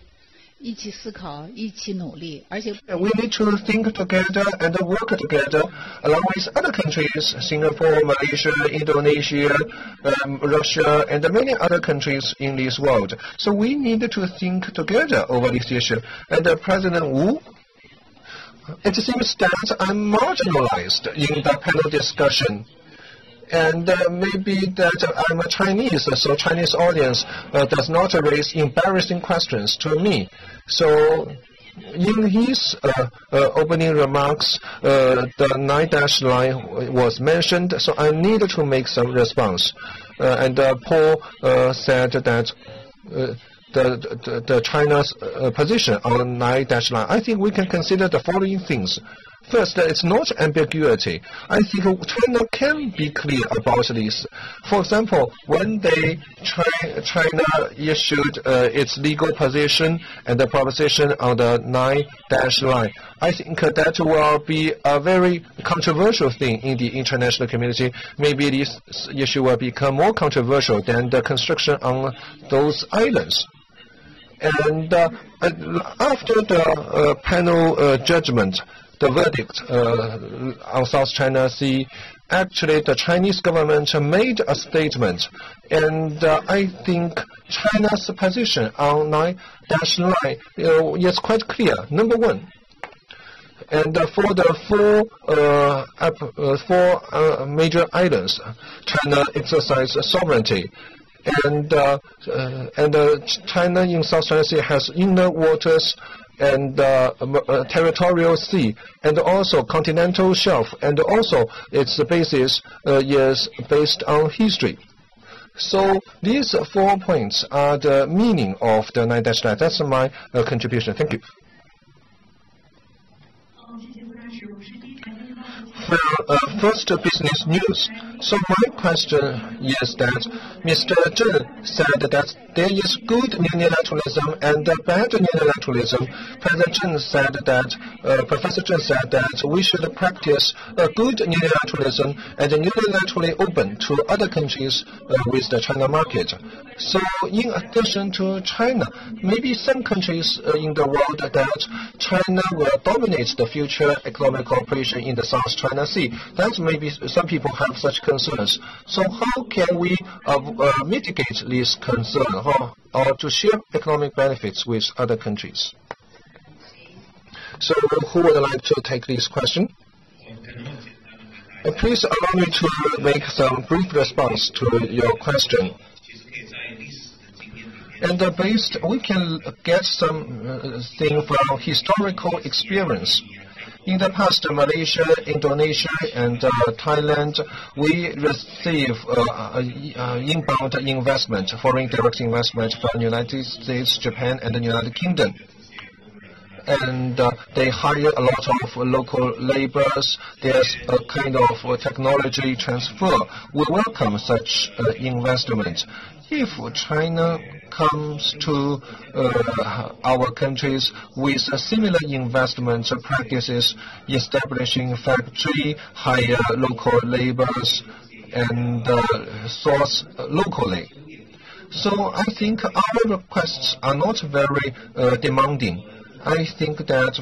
一起思考，一起努力，而且 We need to think together and work together along with other countries, Singapore, Malaysia, Indonesia, Russia, and many other countries in this world. So we need to think together over this issue. And President Wu, it seems that I'm marginalized in the panel discussion. And maybe that I'm a Chinese, so Chinese audience does not raise embarrassing questions to me. So in his opening remarks, the 9-dash line was mentioned, so I need to make some response. And Paul said that the China's position on the 9-dash line, I think we can consider the following things. First, it's not ambiguity. I think China can be clear about this. For example, when China issued its legal position and the proposition on the 9-dash line, I think that will be a very controversial thing in the international community. Maybe this issue will become more controversial than the construction on those islands. And after the panel judgment, the verdict on South China Sea, actually the Chinese government made a statement, and I think China's position on 9-line is quite clear. Number one, and for the four major islands, China exercises sovereignty. And China in South China Sea has inner waters and territorial sea, and also continental shelf, and also its basis is based on history. So these 4 points are the meaning of the 9-line. That's my contribution. Thank you. First business news. So my question is that Mr. Zheng said that there is good unilateralism and bad unilateralism. President Zheng said that, Professor Zheng said that we should practice good unilateralism and unilaterally open to other countries with the China market. So in addition to China, maybe some countries in the world that China will dominate the future economic cooperation in the South China Sea. That maybe some people have such concerns. So how can we mitigate this concern or to share economic benefits with other countries? So who would like to take this question? Please allow me to make some brief response to your question. And we can get some thing from historical experience. In the past, Malaysia, Indonesia, and Thailand, we receive inbound investment, foreign direct investment from the United States, Japan, and the United Kingdom. And they hire a lot of local laborers. There's a kind of technology transfer. We welcome such investment. If China comes to our countries with similar investment practices, establishing factory, hire local laborers, and source locally. So I think our requests are not very demanding. I think that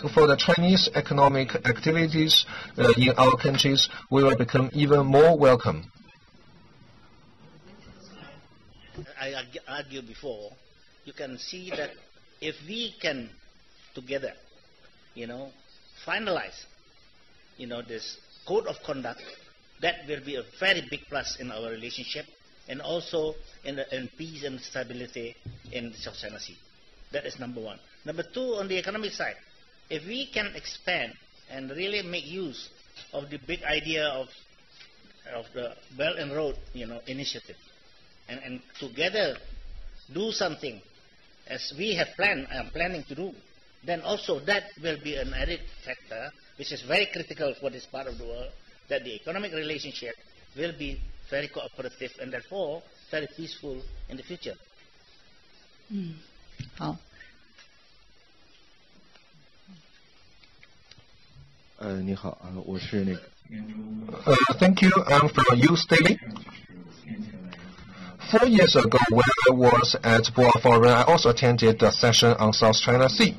for the Chinese economic activities in our countries, we will become even more welcome. I argued before, you can see that if we can together, finalize, this code of conduct, that will be a very big plus in our relationship and also in peace and stability in the South China Sea. That is number one. Number two, on the economic side, if we can expand and really make use of the big idea of the Belt and Road, initiative, and together do something as we have planning to do, then also that will be an added factor which is very critical for this part of the world, that the economic relationship will be very cooperative and therefore very peaceful in the future. 好。你好，我是那个。Thank you. I'm from Youth Daily. 4 years ago, when I was at Boa Forum, I also attended the session on South China Sea.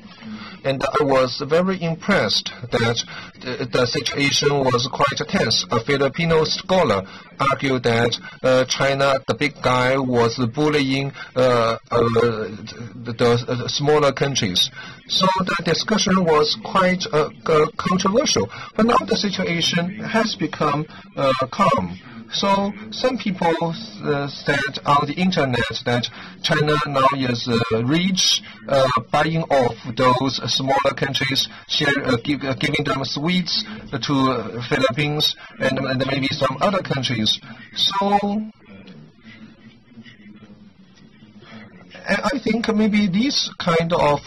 And I was very impressed that the situation was quite tense. A Filipino scholar argued that China, the big guy, was bullying the smaller countries. So the discussion was quite controversial. But now the situation has become calm. So some people said on the internet that China now is rich, buying off those smaller countries, giving them sweets to Philippines and maybe some other countries. So I think maybe this kind of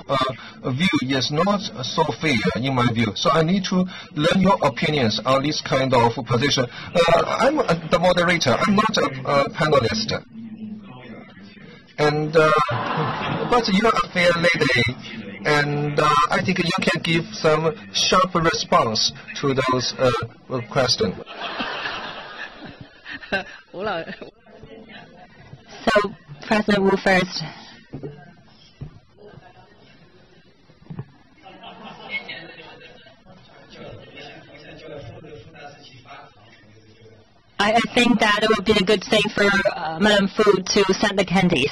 view is not so fair in my view. So I need to learn your opinions on this kind of position. I'm the moderator. I'm not a panelist. And but you're a fair lady, and I think you can give some sharp response to those questions. So, President Wu first. I think that it would be a good thing for Madam Fu to send the candies.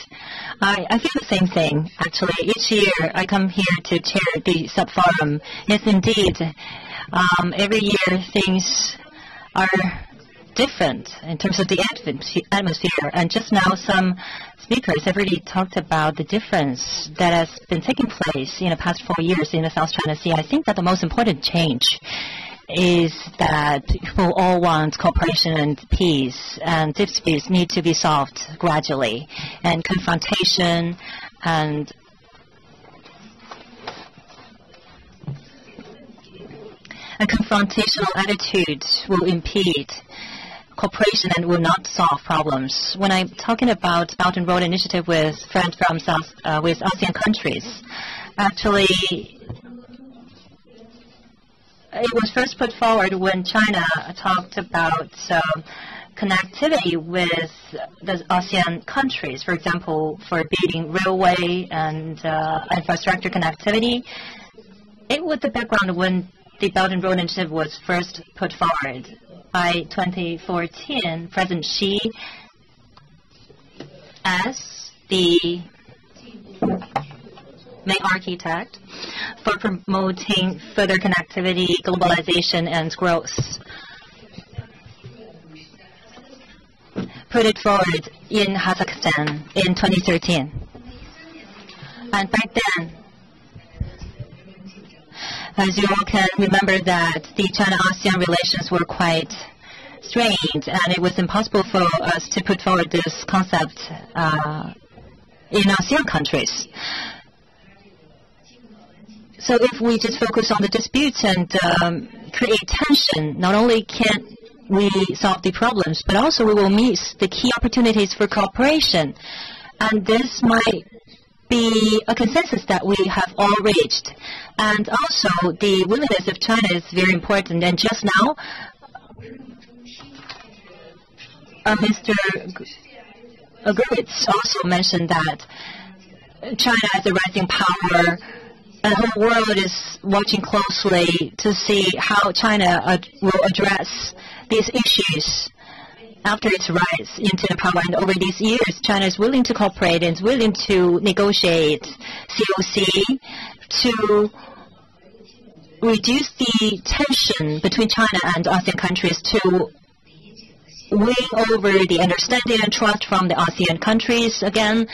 I feel the same thing, actually. Each year I come here to chair the sub-forum. Yes, indeed. Every year things are different in terms of the atmosphere. And just now some speakers have already talked about the difference that has been taking place in the past 4 years in the South China Sea. I think that the most important change is that people all want cooperation and peace, and disputes need to be solved gradually, and confrontation and a confrontational attitude will impede cooperation and will not solve problems. When I'm talking about Belt and Road Initiative with friends from with ASEAN countries, actually it was first put forward when China talked about connectivity with the ASEAN countries, for example, for building railway and infrastructure connectivity. It was the background when the Belt and Road Initiative was first put forward. By 2014, President Xi, as the main architect for promoting further connectivity, globalization, and growth, put it forward in Kazakhstan in 2013. And back then, as you all can remember, that the China-ASEAN relations were quite strained, and it was impossible for us to put forward this concept in ASEAN countries. So if we just focus on the disputes and create tension, not only can't we solve the problems, but also we will miss the key opportunities for cooperation. And this might be a consensus that we have all reached. And also, the willingness of China is very important. And just now, Mr. Gerwitz also mentioned that China is a rising power, and the whole world is watching closely to see how China will address these issues after its rise into the power. And over these years, China is willing to cooperate and is willing to negotiate COC to reduce the tension between China and ASEAN countries, to win over the understanding and trust from the ASEAN countries again,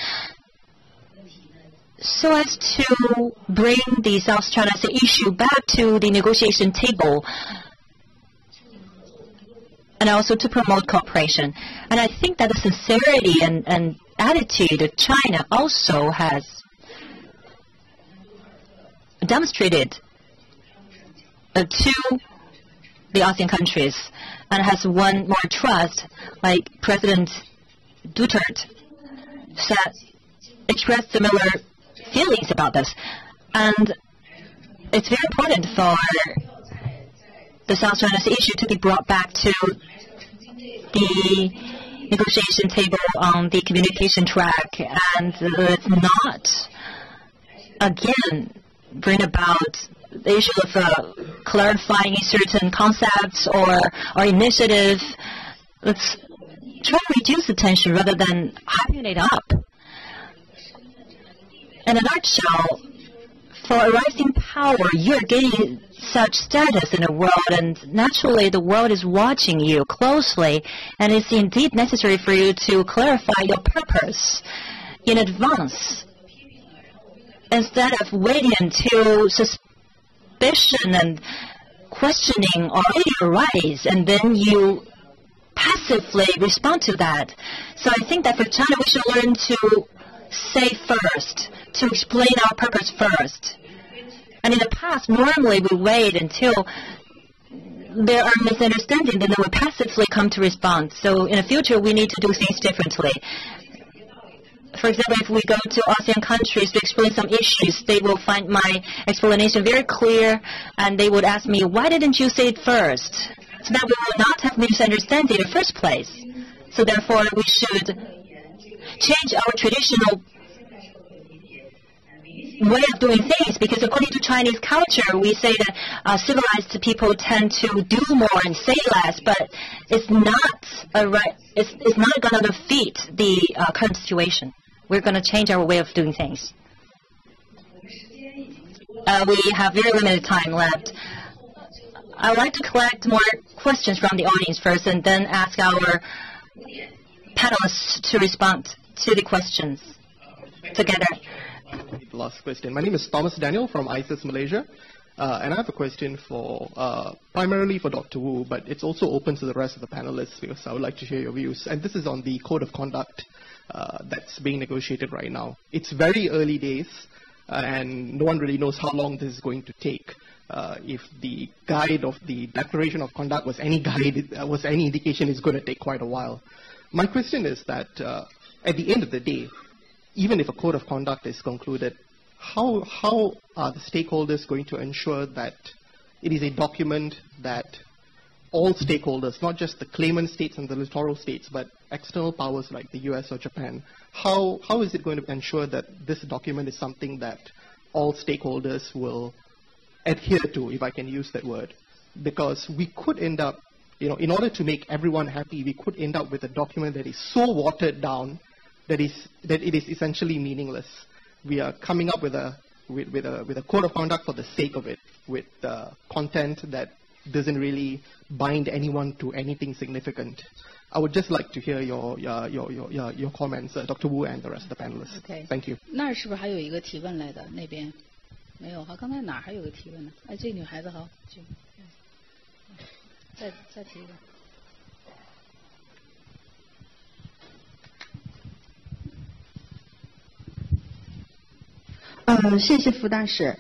so as to bring the South China Sea issue back to the negotiation table, and also to promote cooperation. And I think that the sincerity and attitude of China also has demonstrated to the ASEAN countries and has won more trust, like President Duterte expressed similar feelings about this. And it's very important for the South China Sea issue to be brought back to the negotiation table on the communication track, and let's not again bring about the issue of clarifying certain concepts or initiative. Let's try to reduce the tension rather than hyping it up. In a nutshell, for a rising power, you're gaining such status in the world, and naturally the world is watching you closely, and it's indeed necessary for you to clarify your purpose in advance, instead of waiting until suspicion and questioning already arise, and then you passively respond to that. So I think that for China, we should learn to say first, to explain our purpose first. And in the past, normally we wait until there are misunderstandings, and then we passively come to respond. So in the future, we need to do things differently. For example, if we go to ASEAN countries to explain some issues, they will find my explanation very clear, and they would ask me, why didn't you say it first? So that we will not have misunderstanding in the first place. So therefore, we should change our traditional way of doing things, because according to Chinese culture, we say that civilized people tend to do more and say less, but it's not it's not going to defeat the current situation. We're going to change our way of doing things. We have very limited time left. I would like to collect more questions from the audience first and then ask our panelists to respond to the questions together. Last question. My name is Thomas Daniel from ISIS Malaysia. And I have a question for primarily for Dr. Wu, but it's also open to the rest of the panelists because I would like to hear your views. And this is on the code of conduct that's being negotiated right now. It's very early days, and no one really knows how long this is going to take. If the guide of the declaration of conduct was any indication, it's going to take quite a while. My question is that at the end of the day, even if a code of conduct is concluded, how are the stakeholders going to ensure that it is a document that all stakeholders, not just the claimant states and the littoral states, but external powers like the US or Japan, how is it going to ensure that this document is something that all stakeholders will adhere to, if I can use that word? Because we could end up, in order to make everyone happy, we could end up with a document that is so watered down that it is essentially meaningless. We are coming up with a code of conduct for the sake of it, with content that doesn't really bind anyone to anything significant. I would just like to hear your comments, Dr. Wu and the rest of the panelists. Okay. Thank you. 那儿是不是还有一个提问来的？那边没有哈，刚才哪儿还有个提问呢？哎，这女孩子好，去，再提一个。谢谢副大使。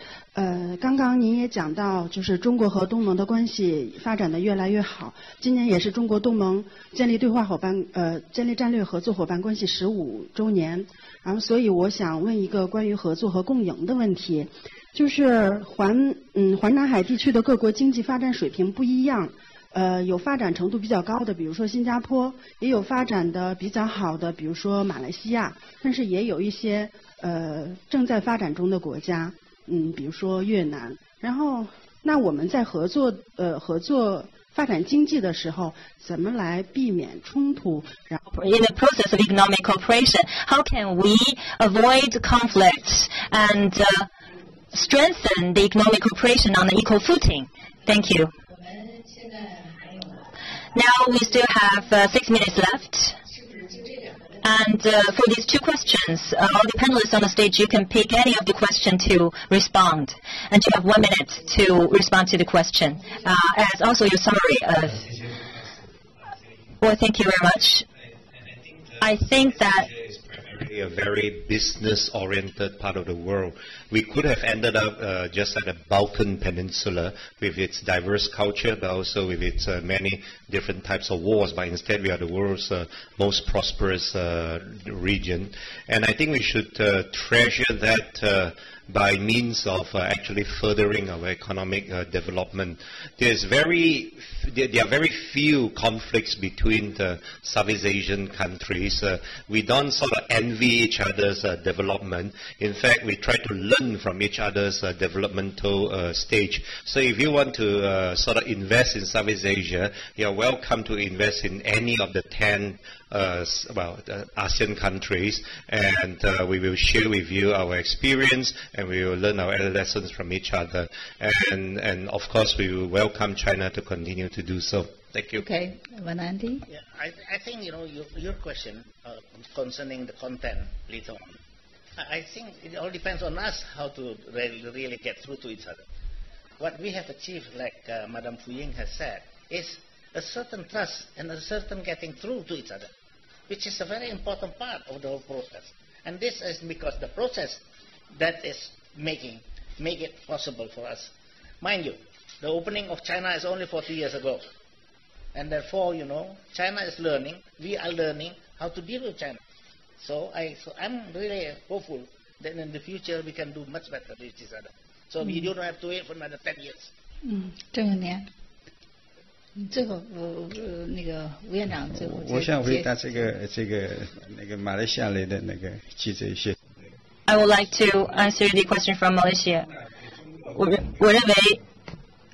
刚刚您也讲到，就是中国和东盟的关系发展的越来越好。今年也是中国东盟建立战略合作伙伴关系15周年。然后，所以我想问一个关于合作和共赢的问题，就是环南海地区的各国经济发展水平不一样。有发展程度比较高的，比如说新加坡，也有发展的比较好的，比如说马来西亚，但是也有一些正在发展中的国家，比如说越南。然后，那我们在合作发展经济的时候，怎么来避免冲突？然后 In the process of economic cooperation, how can we avoid conflicts and strengthen the economic cooperation on an equal footing? Thank you. Now we still have 6 minutes left. And for these two questions, all the panelists on the stage, you can pick any of the question to respond. And you have 1 minute to respond to the question. As also your summary of... Well, thank you very much. I think that a very business-oriented part of the world. We could have ended up just at the Balkan Peninsula with its diverse culture, but also with its many different types of wars. But instead, we are the world's most prosperous region. And I think we should treasure that by means of actually furthering our economic development. There are very few conflicts between the Southeast Asian countries. We don't sort of envy each other's development. In fact, we try to learn from each other's developmental stage. So if you want to sort of invest in Southeast Asia, you are welcome to invest in any of the 10 ASEAN countries, and we will share with you our experience, and we will learn our lessons from each other. And of course, we will welcome China to continue to do so. Thank you. Okay, Vanandi? Yeah, I think, your question concerning the content later on, I think it all depends on us how to really get through to each other. What we have achieved, like Madam Fu Ying has said, is a certain trust and a certain getting through to each other, which is a very important part of the whole process. And this is because the process that is make it possible for us. Mind you, the opening of China is only 40 years ago. And therefore, China is learning, we are learning how to deal with China. So I'm really hopeful that in the future we can do much better with each other. So we don't have to wait for another 10 years. 郑永年。最后，那个吴院长最后。我想回答这个马来西亚来的那个记者，谢谢。I would like to answer the question from Malaysia.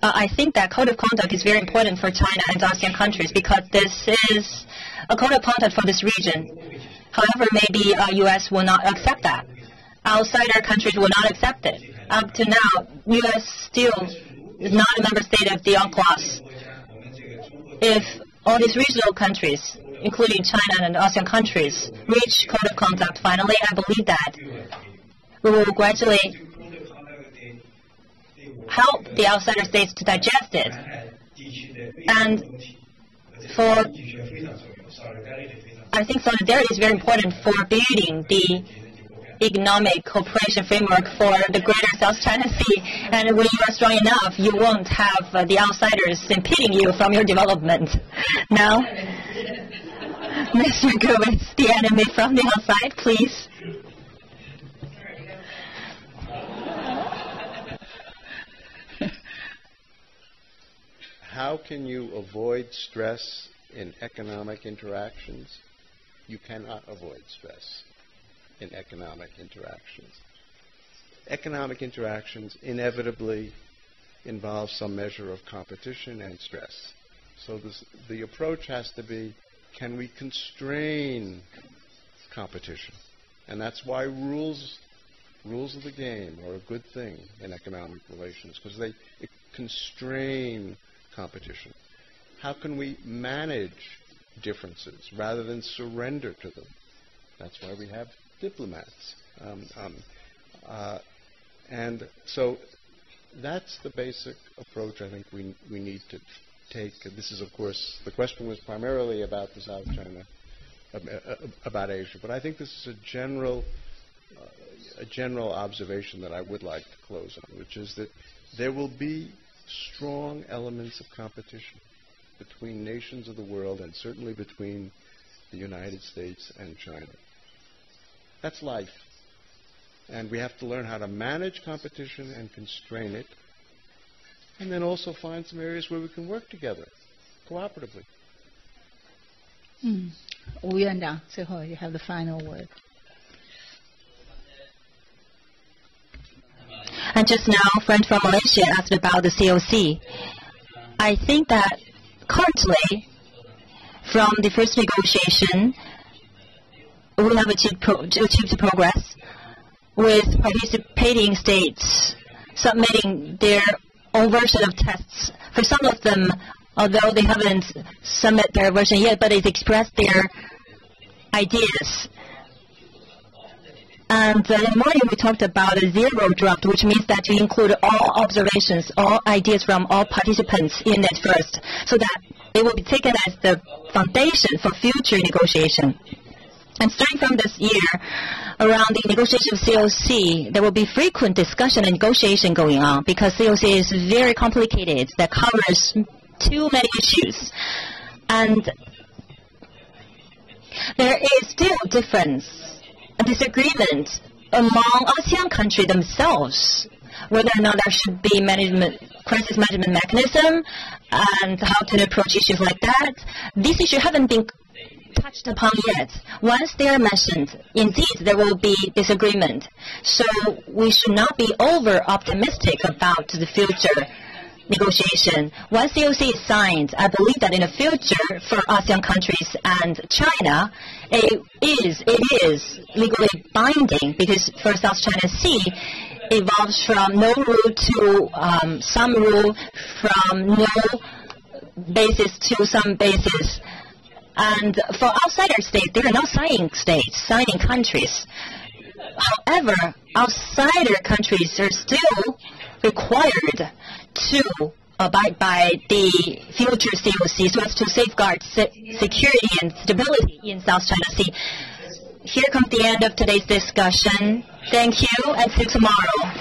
I think that code of conduct is very important for China and ASEAN countries because this is a code of conduct for this region. However, maybe U.S. will not accept that. Outsider countries will not accept it. Up to now, U.S. still is not a member state of the UNCLOS. If all these regional countries, including China and ASEAN countries, reach code of conduct finally, I believe that we will gradually help the outsider states to digest it. And I think solidarity is very important for building the economic cooperation framework for the greater South China Sea. And when you are strong enough, you won't have the outsiders impeding you from your development. Now, Mr. Gowitz, the enemy from the outside, please. How can you avoid stress in economic interactions? You cannot avoid stress in economic interactions. Economic interactions inevitably involve some measure of competition and stress. So the approach has to be, can we constrain competition? And that's why rules of the game are a good thing in economic relations, because they constrain competition. How can we manage differences rather than surrender to them? That's why we have diplomats. And so that's the basic approach I think we need to take. This is, of course, the question was primarily about the South China, about Asia, but I think this is a general observation that I would like to close on, which is that there will be strong elements of competition between nations of the world and certainly between the United States and China. That's life. And we have to learn how to manage competition and constrain it, and then also find some areas where we can work together, cooperatively. Wu Yuanzhang, 最后 you have the final word. And just now, a friend from Malaysia asked about the COC. I think that currently, from the first negotiation, we have achieved progress with participating states submitting their own version of tests. For some of them, although they haven't submitted their version yet, but it's expressed their ideas. And in the morning we talked about a zero draft, which means that you include all observations, all ideas from all participants in it first, so that it will be taken as the foundation for future negotiation. And starting from this year, around the negotiation of COC, there will be frequent discussion and negotiation going on because COC is very complicated, that covers too many issues. And there is still a disagreement among ASEAN countries themselves, whether or not there should be crisis management mechanism and how to approach issues like that. These issues haven't been touched upon yet. Once they are mentioned, indeed there will be disagreement. So we should not be over-optimistic about the future negotiation. Once COC is signed, I believe that in the future for ASEAN countries and China, it is legally binding because for South China Sea, evolves from no rule to some rule, from no basis to some basis. And for outsider states, they are not signing states, signing countries. However, outsider countries are still required to abide by the future COC so as to safeguard security and stability in South China Sea. Here comes the end of today's discussion. Thank you, and see you tomorrow.